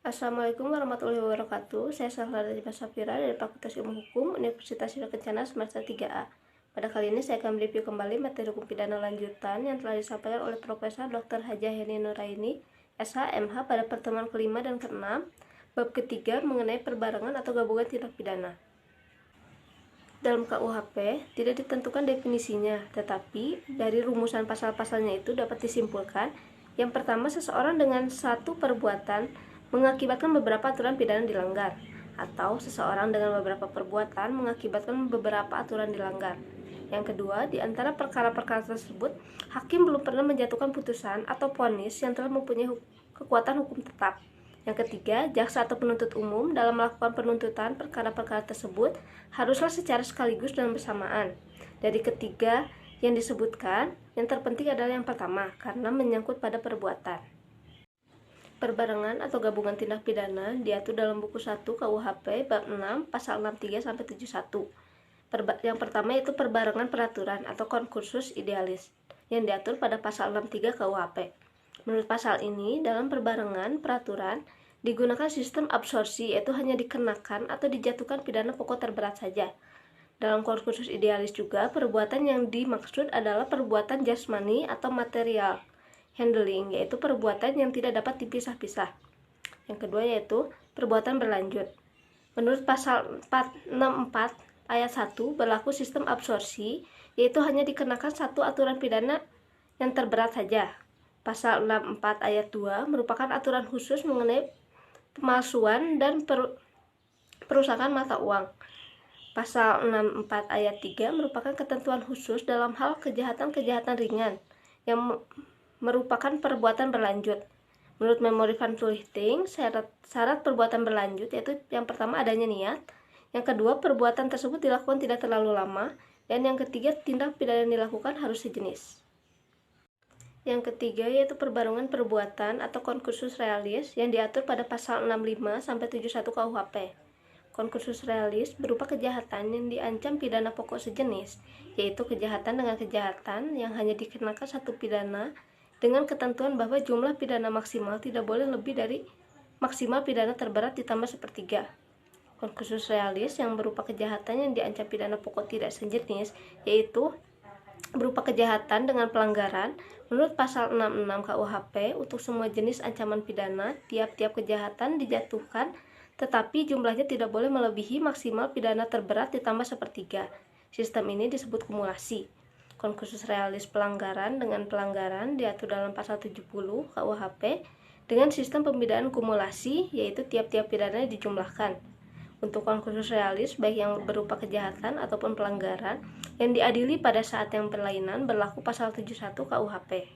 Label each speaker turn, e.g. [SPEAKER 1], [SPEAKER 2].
[SPEAKER 1] Assalamualaikum warahmatullahi wabarakatuh. Saya Safira Safira dari Fakultas Ilmu Hukum Universitas Sri Kencana semester 3A. Pada kali ini saya akan mereview kembali materi hukum pidana lanjutan yang telah disampaikan oleh Profesor Dr. Hajah Heni Nuraini, SH, MH pada pertemuan kelima dan keenam, bab ketiga mengenai perbarengan atau gabungan tindak pidana. Dalam KUHP tidak ditentukan definisinya, tetapi dari rumusan pasal-pasalnya itu dapat disimpulkan yang pertama, seseorang dengan satu perbuatan mengakibatkan beberapa aturan pidana dilanggar, atau seseorang dengan beberapa perbuatan mengakibatkan beberapa aturan dilanggar. Yang kedua, di antara perkara-perkara tersebut, hakim belum pernah menjatuhkan putusan atau vonis yang telah mempunyai kekuatan hukum tetap. Yang ketiga, jaksa atau penuntut umum dalam melakukan penuntutan perkara-perkara tersebut haruslah secara sekaligus dan bersamaan. Dari ketiga yang disebutkan, yang terpenting adalah yang pertama, karena menyangkut pada perbuatan. Perbarengan atau gabungan tindak pidana diatur dalam buku 1 KUHP bab 6 pasal 63 sampai 71. Yang pertama yaitu perbarengan peraturan atau konkursus idealis yang diatur pada pasal 63 KUHP. Menurut pasal ini, dalam perbarengan peraturan digunakan sistem absorpsi, yaitu hanya dikenakan atau dijatuhkan pidana pokok terberat saja. Dalam konkursus idealis juga, perbuatan yang dimaksud adalah perbuatan jasmani atau material handling, yaitu perbuatan yang tidak dapat dipisah-pisah. Yang kedua yaitu perbuatan berlanjut. Menurut pasal 464 ayat 1 berlaku sistem absorpsi, yaitu hanya dikenakan satu aturan pidana yang terberat saja. Pasal 64 ayat 2 merupakan aturan khusus mengenai pemalsuan dan perusakan mata uang. Pasal 64 ayat 3 merupakan ketentuan khusus dalam hal kejahatan-kejahatan ringan yang merupakan perbuatan berlanjut. Menurut Memori Van Vluchting, syarat perbuatan berlanjut yaitu yang pertama adanya niat, yang kedua perbuatan tersebut dilakukan tidak terlalu lama, dan yang ketiga tindak pidana yang dilakukan harus sejenis. Yang ketiga yaitu perbarengan perbuatan atau konkursus realis yang diatur pada pasal 65 sampai 71 KUHP. Konkursus realis berupa kejahatan yang diancam pidana pokok sejenis, yaitu kejahatan dengan kejahatan yang hanya dikenakan satu pidana dengan ketentuan bahwa jumlah pidana maksimal tidak boleh lebih dari maksimal pidana terberat ditambah sepertiga. Konkursus realis yang berupa kejahatan yang diancam pidana pokok tidak sejenis, yaitu berupa kejahatan dengan pelanggaran. Menurut pasal 66 KUHP, untuk semua jenis ancaman pidana, tiap-tiap kejahatan dijatuhkan, tetapi jumlahnya tidak boleh melebihi maksimal pidana terberat ditambah sepertiga. Sistem ini disebut kumulasi. Konkursus realis pelanggaran dengan pelanggaran diatur dalam pasal 70 KUHP dengan sistem pembedaan kumulasi, yaitu tiap-tiap pidana dijumlahkan. Untuk konkursus realis, baik yang berupa kejahatan ataupun pelanggaran yang diadili pada saat yang berlainan, berlaku pasal 71 KUHP.